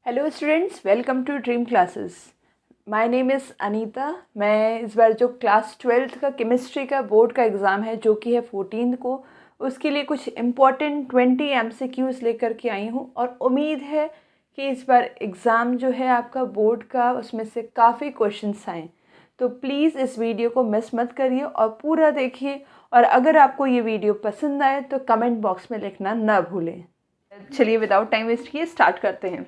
Hello students, welcome to dream classes. My name is Anita. मैं इस बार जो क्लास 12th का केमिस्ट्री का बोर्ड का एग्ज़ाम है जो कि है 14 को, उसके लिए कुछ इम्पॉर्टेंट 20 MCQs लेकर के आई हूँ और उम्मीद है कि इस बार एग्ज़ाम जो है आपका बोर्ड का उसमें से काफ़ी क्वेश्चंस आएँ। तो प्लीज़ इस वीडियो को मिस मत करिए और पूरा देखिए, और अगर आपको ये वीडियो पसंद आए तो कमेंट बॉक्स में लिखना ना भूलें। चलिए विदाउट टाइम वेस्ट किए स्टार्ट करते हैं।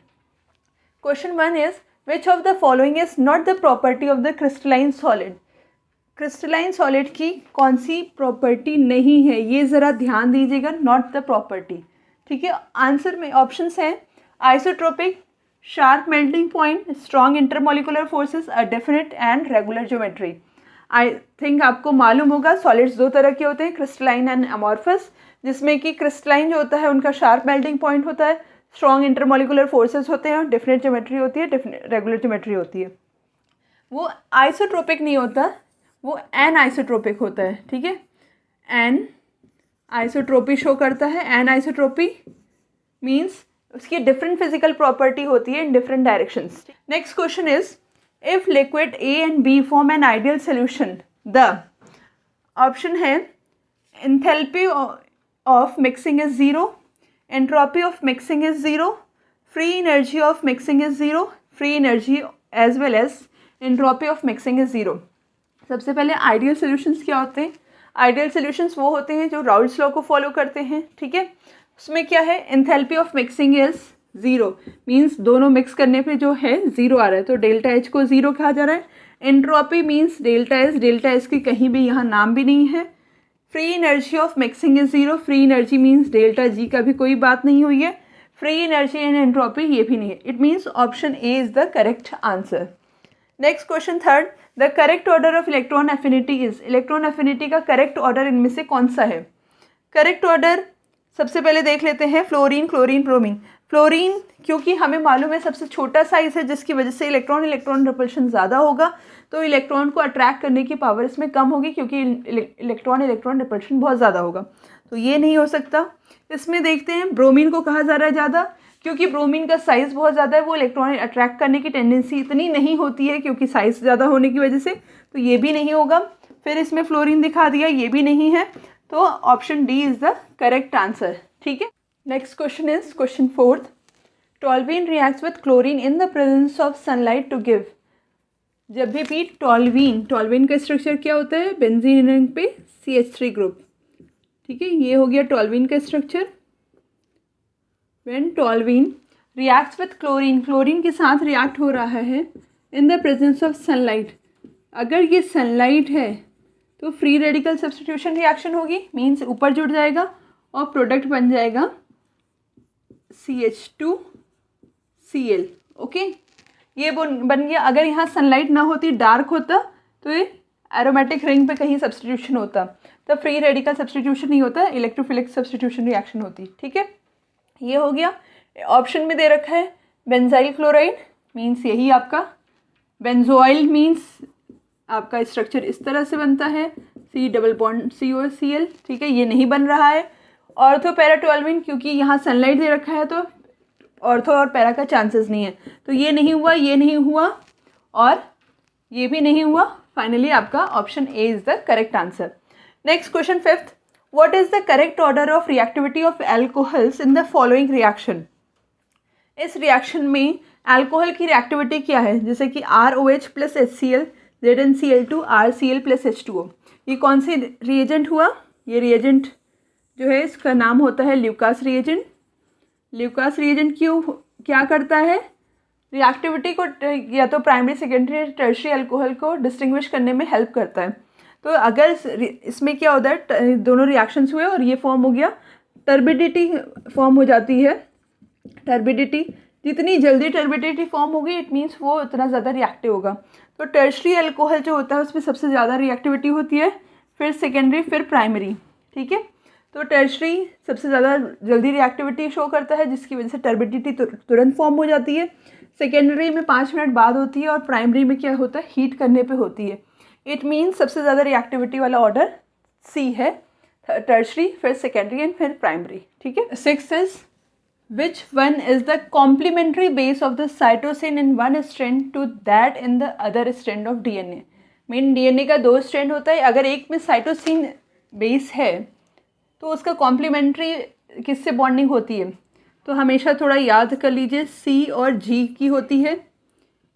Question 1 is, which of the following is not the property of the crystalline solid? Crystalline solid की कौन सी प्रॉपर्टी नहीं है, ये ज़रा ध्यान दीजिएगा। नॉट द प्रॉपर्टी, ठीक है। आंसर में ऑप्शंस हैं isotropic, sharp melting point, strong intermolecular forces, a definite and regular geometry. I think आपको मालूम होगा सॉलिड्स दो तरह के होते हैं, क्रिस्टलाइन एंड अमॉर्फस, जिसमें कि क्रिस्टलाइन जो होता है उनका शार्प मेल्टिंग पॉइंट होता है, स्ट्रॉन्ग इंटरमोलिकुलर फोर्सेस होते हैं, डेफिनेट ज्योमेट्री होती है, रेगुलर ज्योमेट्री होती है। वो आइसोट्रोपिक नहीं होता, वो एन आइसोट्रोपिक होता है, ठीक है। एन आइसोट्रोपी शो करता है। एन आइसोट्रोपी मीन्स उसकी डिफरेंट फिजिकल प्रॉपर्टी होती है in different directions. Next question is, if liquid A and B form an ideal solution, the option है enthalpy of mixing is zero, entropy of mixing is zero, free energy of mixing is zero, free energy as well as entropy of mixing is zero। सबसे पहले ideal solutions क्या होते हैं? Ideal solutions वो होते हैं जो राउल्ट्स लॉ को फॉलो करते हैं, ठीक है। उसमें क्या है, enthalpy of mixing is zero, means दोनों मिक्स करने पे जो है ज़ीरो आ रहा है, तो डेल्टा एच को ज़ीरो कहा जा रहा है। एंट्रोपी मीन्स डेल्टा एच की कहीं भी यहाँ नाम भी नहीं है। Free energy of mixing is zero, free energy means delta G का भी कोई बात नहीं हुई है। फ्री एनर्जी एंड एंट्रोपी ये भी नहीं है। It means option A is the correct answer. Next question third, the correct order of electron affinity is, electron affinity का करेक्ट ऑर्डर इनमें से कौन सा है? करेक्ट ऑर्डर सबसे पहले देख लेते हैं फ्लोरीन, क्लोरीन, ब्रोमीन। फ्लोरीन क्योंकि हमें मालूम है सबसे छोटा साइज है, जिसकी वजह से इलेक्ट्रॉन रिपल्शन ज़्यादा होगा, तो इलेक्ट्रॉन को अट्रैक्ट करने की पावर इसमें कम होगी क्योंकि इलेक्ट्रॉन रिपल्शन बहुत ज़्यादा होगा, तो ये नहीं हो सकता। इसमें देखते हैं ब्रोमीन को कहा जा रहा है ज़्यादा, क्योंकि ब्रोमीन का साइज़ बहुत ज़्यादा है, वो इलेक्ट्रॉन अट्रैक्ट करने की टेंडेंसी इतनी नहीं होती है क्योंकि साइज़ ज़्यादा होने की वजह से, तो ये भी नहीं होगा। फिर इसमें फ्लोरीन दिखा दिया, ये भी नहीं है, तो option D is the correct answer, ठीक है। Next question is question fourth, toluene reacts with chlorine in the presence of sunlight to give. जब भी टॉल्वीन का स्ट्रक्चर क्या होता है, बेंजीन रिंग पे CH3 ग्रुप, ठीक है। ये हो गया टॉल्वीन का structure. When toluene reacts with chlorine, chlorine के साथ रिएक्ट हो रहा है in the presence of sunlight, अगर ये सनलाइट है तो फ्री रेडिकल सब्स्टिट्यूशन रिएक्शन होगी, मीन्स ऊपर जुड़ जाएगा और प्रोडक्ट बन जाएगा CH2Cl, ओके। ये बन गया। अगर यहाँ सनलाइट ना होती, डार्क होता, तो ये एरोमेटिक रिंग पे कहीं सब्स्टिट्यूशन होता, तो फ्री रेडिकल सब्स्टिट्यूशन नहीं होता, इलेक्ट्रोफिलिक सब्स्टिट्यूशन रिएक्शन होती, ठीक है। ये हो गया। ऑप्शन में दे रखा है बेंजाइल क्लोराइड, मीन्स यही आपका बेंजोइल, मीन्स आपका स्ट्रक्चर इस तरह से बनता है, C डबल बॉन्ड COCl, ठीक है, ये नहीं बन रहा है। ऑर्थो पैरा टॉल्वीन, क्योंकि यहाँ सनलाइट दे रखा है तो ऑर्थो और पैरा का चांसेस नहीं है, तो ये नहीं हुआ, ये नहीं हुआ और ये भी नहीं हुआ। फाइनली आपका option A is the correct answer. Next question fifth, what is the correct order of reactivity of alcohols in the following reaction. इस रिएक्शन में एल्कोहल की रिएक्टिविटी क्या है, जैसे कि ROH plus HCl, ZnCl2, RCl plus H2O। ये कौन सी reagent हुआ? ये रिएजेंट जो है इसका नाम होता है ल्यूकास रिएजेंट। ल्यूकास रिएजेंट क्यों क्या करता है, रिएक्टिविटी को या तो प्राइमरी, सेकेंडरी, टर्शियरी अल्कोहल को डिस्टिंग्विश करने में हेल्प करता है। तो अगर इसमें क्या होता है, दोनों रिएक्शंस हुए और ये फॉर्म हो गया, टर्बिडिटी फॉर्म हो जाती है। टर्बिडिटी, जितनी जल्दी टर्बिडिटी फॉर्म होगी इट मीन्स वो उतना ज़्यादा रिएक्टिव होगा। तो टर्शियरी अल्कोहल जो होता है उसमें सबसे ज़्यादा रिएक्टिविटी होती है, फिर सेकेंडरी, फिर प्राइमरी, ठीक है। तो टर्शियरी सबसे ज़्यादा जल्दी रिएक्टिविटी शो करता है, जिसकी वजह से टर्बिडिटी तुरंत फॉर्म हो जाती है। सेकेंडरी में 5 मिनट बाद होती है और प्राइमरी में क्या होता है, हीट करने पे होती है। इट मीन्स सबसे ज़्यादा रिएक्टिविटी वाला ऑर्डर C है, टर्शियरी, फिर सेकेंडरी एंड फिर प्राइमरी, ठीक है। Six is which one is the complementary base of the cytosine in one strand to that in the other strand of DNA. Mean DNA का 2 strand होता है, अगर एक में साइटोसिन बेस है तो उसका कॉम्प्लीमेंट्री किससे बॉन्डिंग होती है, तो हमेशा थोड़ा याद कर लीजिए, सी और जी की होती है,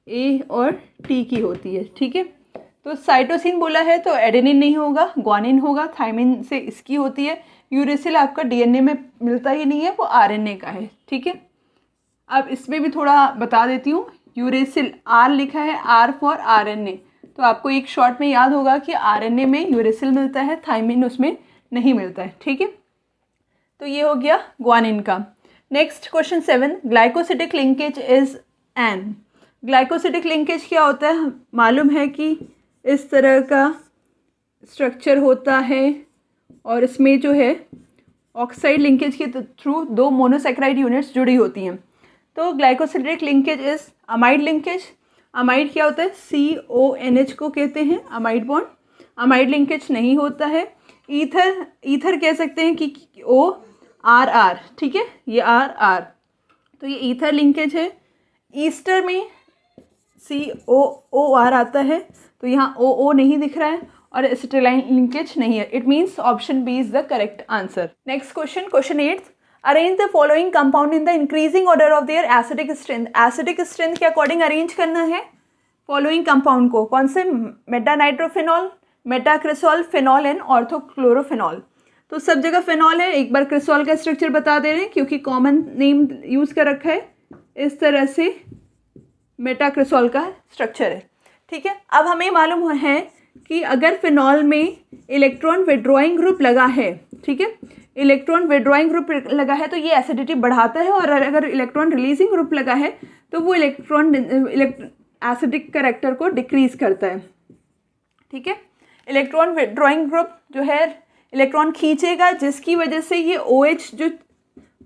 ए और टी की होती है। ठीक है, तो साइटोसिन बोला है तो एडेनिन नहीं होगा, ग्वानिन होगा, थायमिन से इसकी होती है, यूरेसिल आपका डीएनए में मिलता ही नहीं है, वो आरएनए का है। ठीक है, अब इसमें भी थोड़ा बता देती हूँ, यूरेसिल आर लिखा है, आर फॉर आरएनए, तो आपको एक शॉर्ट में याद होगा कि आरएनए में यूरेसिल मिलता है, थायमिन उसमें नहीं मिलता है। ठीक है, तो ये हो गया ग्वानिन का। Next question 7, glycosidic linkage is an. Glycosidic linkage क्या होता है, मालूम है कि इस तरह का स्ट्रक्चर होता है और इसमें जो है ऑक्साइड लिंकेज के थ्रू 2 मोनोसेक्राइड यूनिट्स जुड़ी होती हैं। तो glycosidic linkage is amide linkage. Amide क्या होता है, CONH को कहते हैं अमाइड बॉन्ड। अमाइड लिंकेज नहीं होता है। ईथर कह सकते हैं कि ORR। ठीक है, ये RR, तो ये ईथर लिंकेज है। ईस्टर में COOR आता है, तो यहाँ OO नहीं दिख रहा है, और एसिटिलाइन लिंकेज नहीं है। It means option B is the correct answer. Next question, question 8, arrange the following compound in the increasing order of their acidic strength. Acidic strength के अकॉर्डिंग अरेंज करना है फॉलोइंग कंपाउंड को। कौन से, मेटानाइट्रोफिनॉल, मेटाक्रिसॉल, फिनॉल एंड ऑर्थोक्लोरोफिनॉल। तो सब जगह phenol है। एक बार क्रिसॉल का स्ट्रक्चर बता दे रहे हैं क्योंकि कॉमन नेम यूज़ कर रखा है, इस तरह से मेटाक्रिसॉल का स्ट्रक्चर है। ठीक है, अब हमें मालूम है कि अगर फिनॉल में इलेक्ट्रॉन विड्रॉइंग ग्रुप लगा है, ठीक है, इलेक्ट्रॉन विड्रॉइंग ग्रुप लगा है तो ये एसिडिटी बढ़ाता है, और अगर इलेक्ट्रॉन रिलीजिंग ग्रुप लगा है तो वो एसिडिक कैरेक्टर को डिक्रीज करता है। ठीक है, इलेक्ट्रॉन विड्रॉइंग ग्रुप जो है इलेक्ट्रॉन खींचेगा, जिसकी वजह से ये OH जो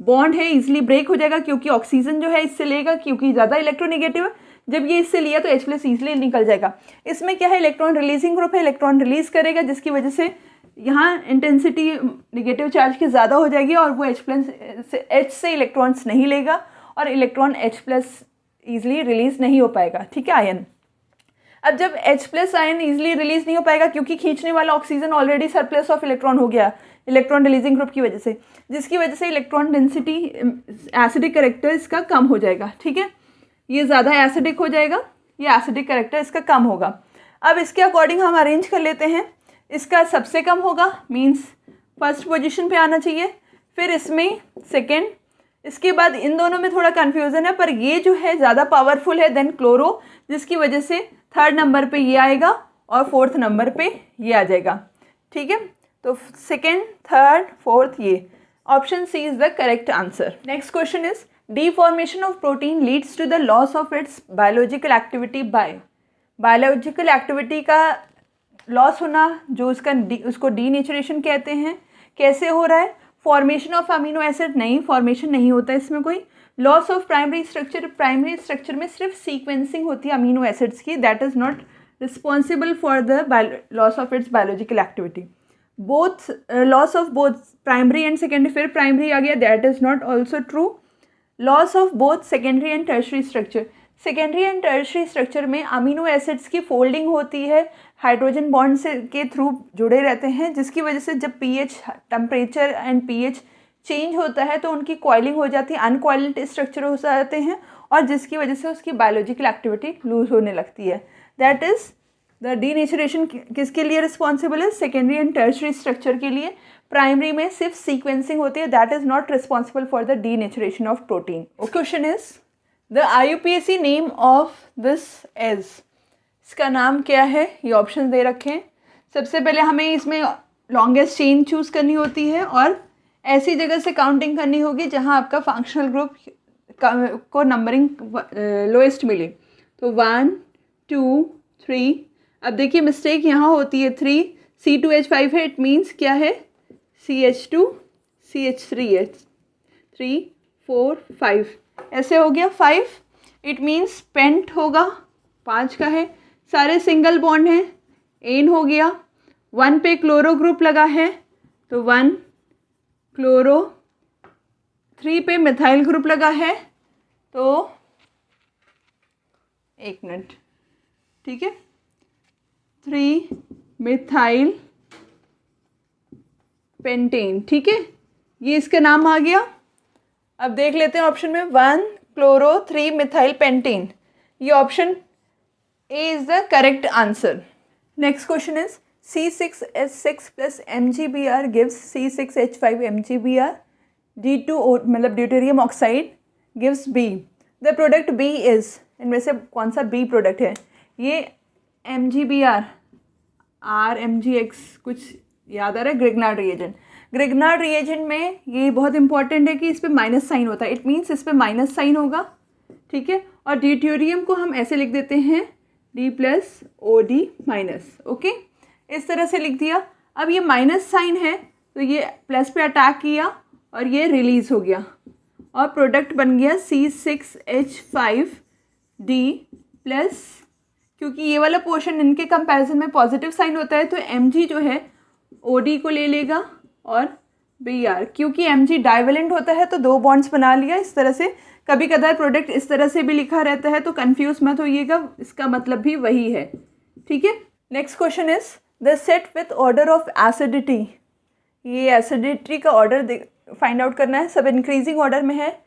बॉन्ड है इजीली ब्रेक हो जाएगा, क्योंकि ऑक्सीजन जो है इससे लेगा, क्योंकि ज़्यादा इलेक्ट्रोनेगेटिव है। जब ये इससे लिया तो H+ ईजिली निकल जाएगा। इसमें क्या है, इलेक्ट्रॉन रिलीजिंग ग्रुप है, इलेक्ट्रॉन रिलीज करेगा, जिसकी वजह से यहाँ इंटेंसिटी नेगेटिव चार्ज की ज़्यादा हो जाएगी, और वो H से इलेक्ट्रॉन्स नहीं लेगा, और इलेक्ट्रॉन H+ ईजिली रिलीज नहीं हो पाएगा। ठीक है, आयन। अब जब H+ आयन ईजिली रिलीज नहीं हो पाएगा, क्योंकि खींचने वाला oxygen already surplus of electron हो गया इलेक्ट्रॉन रिलीजिंग ग्रुप की वजह से, जिसकी वजह से इलेक्ट्रॉन डेंसिटी एसिडिक कैरेक्टर इसका कम हो जाएगा। ठीक है, ये ज़्यादा एसिडिक हो जाएगा, ये एसिडिक कैरेक्टर इसका कम होगा। अब इसके अकॉर्डिंग हम अरेंज कर लेते हैं। इसका सबसे कम होगा, मीन्स फर्स्ट पोजीशन पे आना चाहिए, फिर इसमें सेकेंड, इसके बाद इन दोनों में थोड़ा कन्फ्यूज़न है, पर ये जो है ज़्यादा पावरफुल है देन क्लोरो, जिसकी वजह से थर्ड नंबर पे ये आएगा और फोर्थ नंबर पे ये आ जाएगा। ठीक है, तो सेकेंड, थर्ड, फोर्थ, ये option C is the correct answer. Next question is, deformation of protein leads to the loss of its biological activity by। Biological activity का लॉस होना, जो उसको डीनेचुरेशन कहते हैं। कैसे हो रहा है, फॉर्मेशन ऑफ अमीनो एसिड, नहीं, फॉर्मेशन नहीं होता इसमें कोई। Loss of primary structure, primary structure में सिर्फ सीक्वेंसिंग होती है अमीनो एसिड्स की, that is not responsible for the loss of its biological activity. Both loss of both primary and secondary, फिर प्राइमरी आ गया, that is not also true. Loss of both secondary and tertiary structure, secondary and tertiary structure में amino acids की folding होती है, hydrogen bond से के through जुड़े रहते हैं, जिसकी वजह से जब pH, temperature and pH change होता है तो उनकी कॉइलिंग हो जाती है, अनकॉइल्ड स्ट्रक्चर हो जाते हैं, और जिसकी वजह से उसकी बायोलॉजिकल एक्टिविटी लूज होने लगती है। दैट इज़ द डीनेचुरेशन किसके लिए रिस्पॉन्सिबल है, सेकेंडरी एंड टर्शरी स्ट्रक्चर के लिए। प्राइमरी में सिर्फ सीक्वेंसिंग होती है, that is not responsible for the denaturation of protein. Question is, the IUPAC name of this is. इसका नाम क्या है, ये ऑप्शन दे रखे हैं। सबसे पहले हमें इसमें लॉन्गेस्ट चेन चूज करनी होती है, और ऐसी जगह से काउंटिंग करनी होगी जहां आपका फंक्शनल ग्रुप को नंबरिंग लोएस्ट मिले। तो 1, 2, 3। अब देखिए मिस्टेक यहाँ होती है, 3 C2H5 है, इट मीन्स क्या है, CH2 CH3 है, 3, 4, 5, ऐसे हो गया 5, इट मीन्स पेंट होगा, 5 का है, सारे सिंगल बॉन्ड हैं, एन हो गया, 1 पे क्लोरो ग्रुप लगा है तो 1 क्लोरो, 3 पे मिथाइल ग्रुप लगा है, तो 1 मिनट, ठीक है, 3 मिथाइल पेंटेन, ठीक है, ये इसका नाम आ गया। अब देख लेते हैं ऑप्शन में 1 क्लोरो 3 मिथाइल पेंटेन, ये option A is the correct answer. Next question is C6H6 plus MgBr gives C6H5 MgBr, D2O मतलब deuterium oxide gives B, the product B is, इनमें से कौन सा B प्रोडक्ट है? ये MgBr RMgX कुछ याद आ रहा है? ग्रिग्नार्ड रिएजेंट, ग्रिग्नार्ड रिएजेंट में ये बहुत इंपॉर्टेंट है कि इस पर माइनस साइन होता है, इट मीन्स इस पर माइनस साइन होगा, ठीक है, और ड्यूटेरियम को हम ऐसे लिख देते हैं D+OD-, ओके, इस तरह से लिख दिया। अब ये माइनस साइन है तो ये प्लस पे अटैक किया और ये रिलीज हो गया और प्रोडक्ट बन गया C6H5D+, क्योंकि ये वाला पोर्शन इनके कंपैरिजन में पॉजिटिव साइन होता है तो Mg जो है OD को ले लेगा और Br, क्योंकि Mg डाइवेलेंट होता है तो 2 बॉन्ड्स बना लिया इस तरह से। कभी कदार प्रोडक्ट इस तरह से भी लिखा रहता है तो कंफ्यूज मत होइएगा, इसका मतलब भी वही है, ठीक है। Next question is the set with order of acidity, ये एसिडिटी का ऑर्डर फाइंड आउट करना है, सब इंक्रीजिंग ऑर्डर में है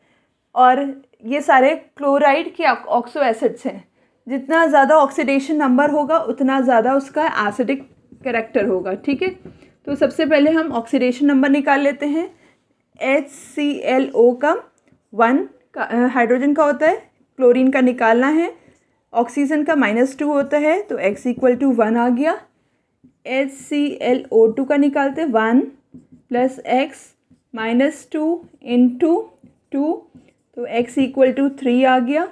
और ये सारे क्लोराइड के ऑक्सो एसिड्स हैं, जितना ज़्यादा ऑक्सीडेशन नंबर होगा उतना ज़्यादा उसका एसिडिक कैरेक्टर होगा, ठीक है। तो सबसे पहले हम ऑक्सीडेशन नंबर निकाल लेते हैं। HClO का 1 का हाइड्रोजन का होता है, क्लोरीन का निकालना है, ऑक्सीजन का -2 होता है तो x = 1 आ गया। HClO2 का निकालते 1 + x -2 × 2 तो x = 3 आ गया।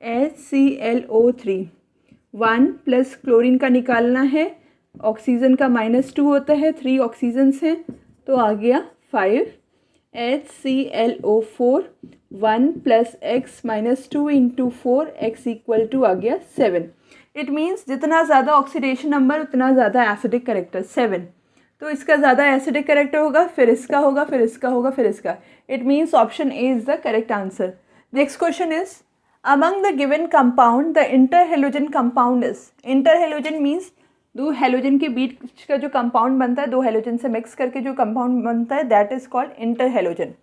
HClO3 1 + क्लोरीन का निकालना है, ऑक्सीजन का -2 होता है, 3 ऑक्सीजन्स हैं तो आ गया 5। HClO4 1 + x -2 × 4 x = आ गया 7। इट मीन्स जितना ज़्यादा ऑक्सीडेशन नंबर उतना ज़्यादा एसिडिक करेक्टर 7, तो इसका ज़्यादा एसिडिक करेक्टर होगा, फिर इसका होगा, फिर इसका होगा, फिर इसका। It means option A is the correct answer. Next question is among the given compound the interhalogen compound is, interhalogen means 2 halogen के बीच का जो कंपाउंड बनता है, 2 हेलोजन से मिक्स करके जो कंपाउंड बनता है दैट इज़ कॉल्ड इंटरहेलोजन।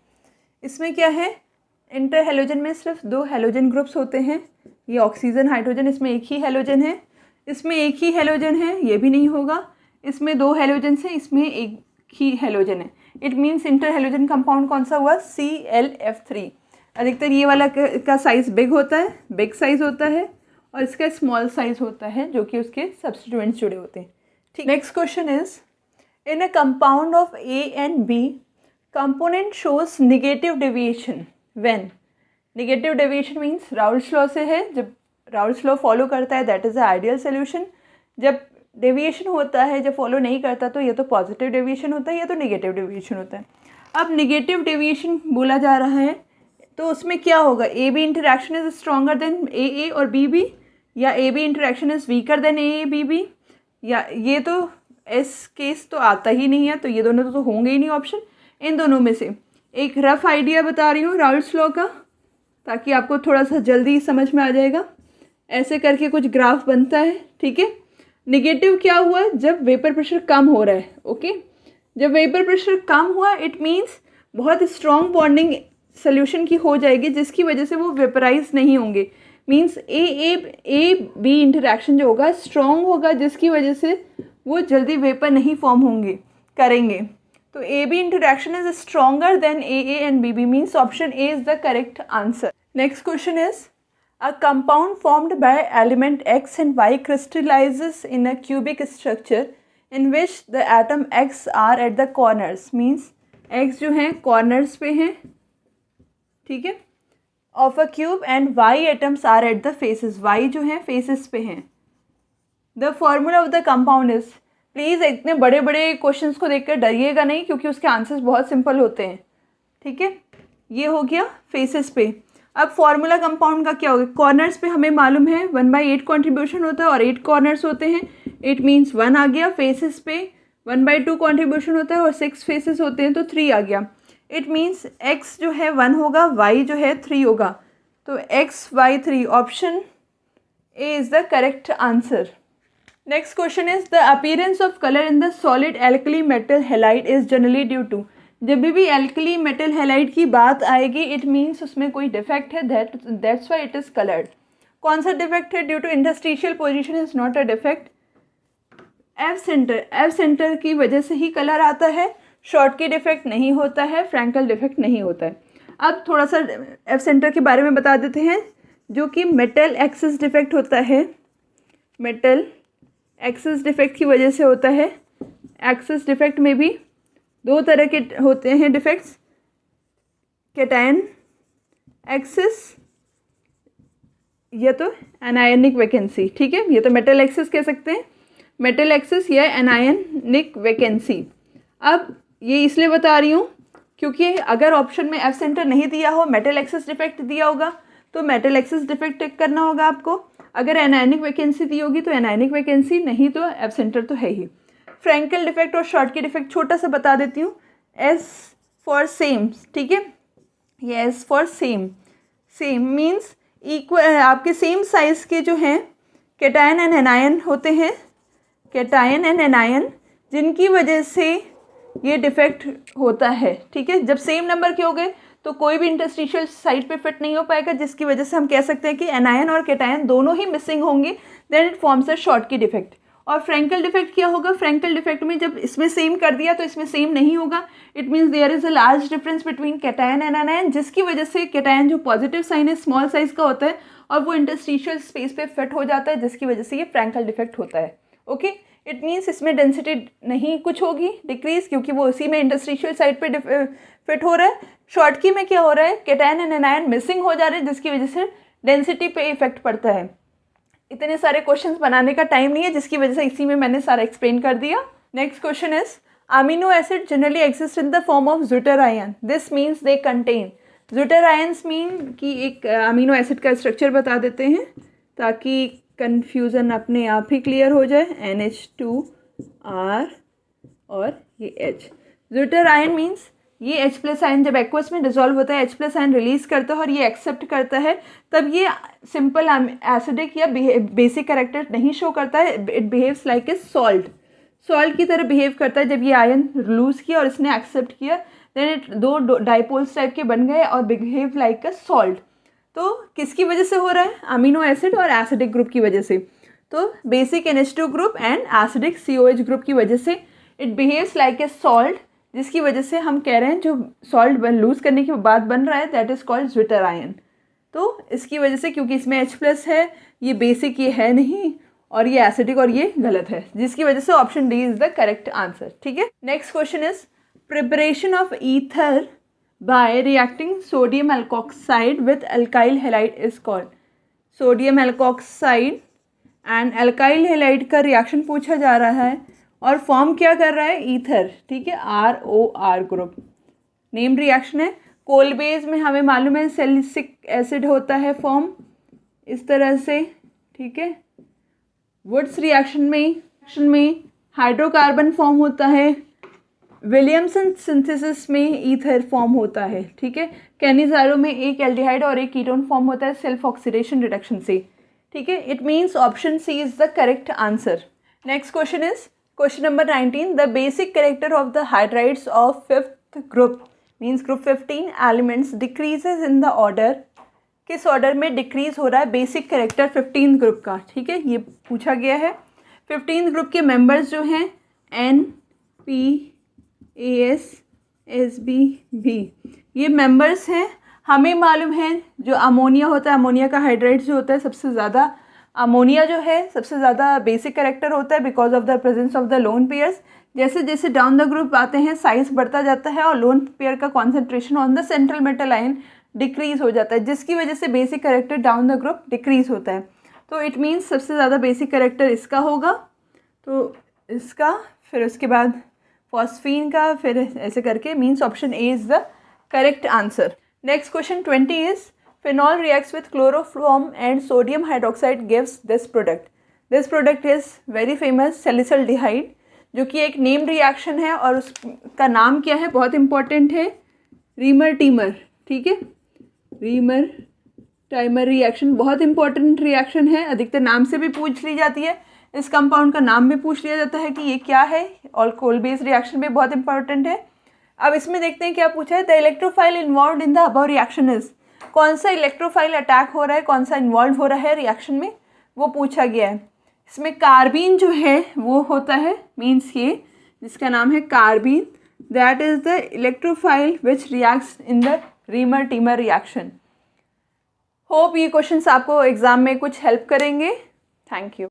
इसमें क्या है, इंटरहेलोजन में सिर्फ 2 हेलोजन ग्रुप्स होते हैं, ये ऑक्सीजन हाइड्रोजन, इसमें एक ही हेलोजन है, इसमें एक ही हेलोजन है, ये भी नहीं होगा, इसमें 2 हेलोजन हैं, इसमें एक ही हेलोजन है। इट मीन्स इंटरहेलोजन कंपाउंड कौन सा हुआ, ClF3। अधिकतर ये वाला का साइज़ बिग होता है, बिग साइज़ होता है, और इसका स्मॉल साइज़ होता है जो कि उसके सब्स्टिट्यूएंट्स जुड़े होते हैं, ठीक। Next question is in a compound of A and B component shows negative deviation when, negative deviation means Raoult's law से है, जब राउल्स लॉ फॉलो करता है that is a ideal solution, जब डेविएशन होता है, जब फॉलो नहीं करता तो ये तो पॉजिटिव डेविएशन होता है या तो निगेटिव डेविएशन होता है। अब निगेटिव डेविएशन बोला जा रहा है तो उसमें क्या होगा, AB interaction is stronger than AA और BB, या AB interaction is weaker then AA BB, या ये तो एस केस तो आता ही नहीं है, तो ये दोनों तो होंगे ही नहीं ऑप्शन। इन दोनों में से एक रफ आइडिया बता रही हूँ राउल्स लॉ का, ताकि आपको थोड़ा सा जल्दी समझ में आ जाएगा। ऐसे करके कुछ ग्राफ बनता है, ठीक है। निगेटिव क्या हुआ, जब वेपर प्रेशर कम हो रहा है, ओके, जब वेपर प्रेशर कम हुआ इट मीन्स बहुत स्ट्रॉन्ग बॉन्डिंग सोल्यूशन की हो जाएगी जिसकी वजह से वो वेपराइज नहीं होंगे, मीन्स A B इंटरेक्शन जो होगा स्ट्रॉन्ग होगा जिसकी वजह से वो जल्दी वेपर नहीं फॉर्म होंगे करेंगे। तो AB interaction is stronger than AA and BB, means option A is the correct answer. Next question is a compound formed by element X and Y crystallizes in a cubic structure in which the atom X are at the corners, means X जो हैं corners पे हैं, ठीक है, of a cube and Y atoms are at the faces, Y जो हैं faces पे हैं। The formula of the compound is, please इतने बड़े बड़े क्वेश्चंस को देखकर डरिएगा नहीं क्योंकि उसके आंसर्स बहुत सिंपल होते हैं, ठीक है। ये हो गया फेसेस पे। अब फॉर्मूला कंपाउंड का क्या होगा, कॉर्नर्स पे हमें मालूम है 1/8 कॉन्ट्रीब्यूशन होता है और 8 कॉर्नर्स होते हैं, इट मीन्स 1 आ गया। फेसेस पे 1/2 कॉन्ट्रीब्यूशन होता है और 6 फेसेस होते हैं तो 3 आ गया। इट मीन्स x जो है 1 होगा, y जो है 3 होगा, तो XY3 option A is the correct answer. Next question is the appearance of colour in the solid alkali metal halide is generally due to. जब भी एल्कली मेटल हैलाइड की बात आएगी इट मीन्स उसमें कोई डिफेक्ट है, that's why it is coloured. कौन सा डिफेक्ट है? Due to interstitial position is not a defect. F centre की वजह से ही कलर आता है, शॉर्ट की डिफेक्ट नहीं होता है, फ्रैंकल डिफेक्ट नहीं होता है। अब थोड़ा सा एफ सेंटर के बारे में बता देते हैं, जो कि मेटल एक्सिस डिफेक्ट होता है, मेटल एक्सिस डिफेक्ट की वजह से होता है। एक्सिस डिफेक्ट में भी 2 तरह के होते हैं डिफेक्ट्स, कैटायन एक्सिस या तो एनायनिक वैकेंसी, ठीक है, ये तो मेटल एक्सिस कह सकते हैं, मेटल एक्सिस या एनायनिक वैकेंसी। अब ये इसलिए बता रही हूँ क्योंकि अगर ऑप्शन में एफ सेंटर नहीं दिया हो, मेटल एक्सिस डिफेक्ट दिया होगा तो मेटल एक्सिस डिफेक्ट टिक करना होगा आपको। अगर एनायनिक वैकेंसी दी होगी तो एनायनिक वैकेंसी, नहीं तो एफ सेंटर तो है ही। फ्रैंकल डिफेक्ट और शॉर्ट की डिफेक्ट छोटा सा बता देती हूँ, एस फॉर सेम, ठीक है, ये S for same, same means equal, आपके सेम साइज के जो हैं कैटायन एंड एनायन होते हैं, कैटायन एंड एनायन, जिनकी वजह से ये डिफेक्ट होता है, ठीक है। जब सेम नंबर के हो गए तो कोई भी इंटरस्टिशियल साइड पे फिट नहीं हो पाएगा, जिसकी वजह से हम कह सकते हैं कि एनायन और कैटायन दोनों ही मिसिंग होंगे, then it forms a Schottky defect. और फ्रैंकल डिफेक्ट क्या होगा? फ्रैंकल डिफेक्ट में जब इसमें सेम कर दिया तो इसमें सेम नहीं होगा, it means there is a large difference between cation and anion, जिसकी वजह से कैटायन जो पॉजिटिव साइन है स्मॉल साइज का होता है और वो इंटरस्टिशियल स्पेस पे फिट हो जाता है, जिसकी वजह से ये फ्रैंकल डिफेक्ट होता है। ओके, इट मीन्स इसमें डेंसिटी नहीं कुछ होगी डिक्रीज, क्योंकि वो उसी में इंटरस्टिशियल साइड पे फिट हो रहा है। शॉर्ट की में क्या हो रहा है? कैटायन एंड एनायन मिसिंग हो जा रहे हैं, जिसकी वजह से डेंसिटी पे इफेक्ट पड़ता है। इतने सारे क्वेश्चंस बनाने का टाइम नहीं है, जिसकी वजह से इसी में मैंने सारा एक्सप्लेन कर दिया। Next question is amino acid generally exist in the form of zwitterion, this means they contain. Zwitterions mean कि एक अमीनो एसिड का स्ट्रक्चर बता देते हैं ताकि कन्फ्यूज़न अपने आप ही क्लियर हो जाए। NH2R और ये H। ज़्यूटर आयन मीन्स ये H प्लस आयन जब एक्वस में डिजॉल्व होता है, H प्लस आयन रिलीज करता है और ये एक्सेप्ट करता है, तब ये सिंपल एसिडिक या बेसिक कैरेक्टर नहीं शो करता है, it behaves like a salt, salt की तरह बिहेव करता है। जब ये आयन लूज किया और इसने एक्सेप्ट किया, देन इट 2 डाइपोल्स टाइप के बन गए और बिहेव लाइक अ सॉल्ट। तो किसकी वजह से हो रहा है? अमीनो एसिड और एसिडिक ग्रुप की वजह से। तो basic NH2 group and acidic COH group की वजह से it behaves like a salt, जिसकी वजह से हम कह रहे हैं जो सॉल्ट लूज करने के बाद बन रहा है दैट इज़ कॉल्ड ज़्यूटर आयन। तो इसकी वजह से, क्योंकि इसमें H प्लस है, ये बेसिक ये है नहीं, और ये एसिडिक और ये गलत है, जिसकी वजह से option D is the correct answer, ठीक है। Next question is preparation of ether by reacting sodium alkoxide with alkyl halide is called। Sodium alkoxide and alkyl halide का रिएक्शन पूछा जा रहा है और फॉर्म क्या कर रहा है? ईथर, ठीक है, ROR ग्रुप, नेम रिएक्शन है। कोलबेज में हमें मालूम है सैलिसिक एसिड होता है फॉर्म इस तरह से, ठीक है। वुड्स रिएक्शन में हाइड्रोकार्बन फॉर्म होता है। विलियमसन सिंथेसिस में ईथर फॉर्म होता है, ठीक है। कैनिजारो में एक एल्डिहाइड और एक कीटोन फॉर्म होता है सेल्फ ऑक्सीडेशन रिडक्शन से, ठीक है। It means option C is the correct answer. Next question is question number 19। The basic character of the hydrides of 5th group means group 15 elements decreases in the order. किस order में decrease हो रहा है basic character 15th group का, ठीक है, ये पूछा गया है। 15th ग्रुप के मेंबर्स जो हैं NPASSB ये मेंबर्स हैं। हमें मालूम है जो अमोनिया होता है, अमोनिया का हाइड्राइड जो होता है सबसे ज़्यादा, अमोनिया जो है सबसे ज़्यादा बेसिक कैरेक्टर होता है because of the presence of the lone pairs. जैसे जैसे डाउन द ग्रुप आते हैं साइज बढ़ता जाता है और लोन पेयर का concentration on the central metal ion decrease हो जाता है, जिसकी वजह से basic character down the group decrease होता है। तो इट मीन्स सबसे ज़्यादा बेसिक कैरेक्टर इसका होगा, तो इसका, फिर उसके बाद फॉस्फीन का, फिर ऐसे करके, means option A is the correct answer. Next question 20 is phenol reacts with chloroform and sodium hydroxide gives this product. This product is very famous salicylaldehyde, जो कि एक नेम रिएक्शन है और उसका नाम क्या है बहुत इंपॉर्टेंट है, रीमर टीमर, ठीक है। रीमर टाइमर रिएक्शन बहुत इंपॉर्टेंट रिएक्शन है, अधिकतर नाम से भी पूछ ली जाती है। इस कंपाउंड का नाम भी पूछ लिया जाता है कि ये क्या है। अल्कोहल बेस्ड रिएक्शन भी बहुत इंपॉर्टेंट है। अब इसमें देखते हैं क्या पूछा है। The electrophile involve in the above reaction is, कौन सा इलेक्ट्रोफाइल अटैक हो रहा है, कौन सा इन्वॉल्व हो रहा है रिएक्शन में, वो पूछा गया है। इसमें कार्बीन जो है वो होता है, मीन्स ये जिसका नाम है carbene, that is the electrophile which reacts in the reamer teamer reaction. Hope ये क्वेश्चंस आपको एग्जाम में कुछ हेल्प करेंगे। Thank you.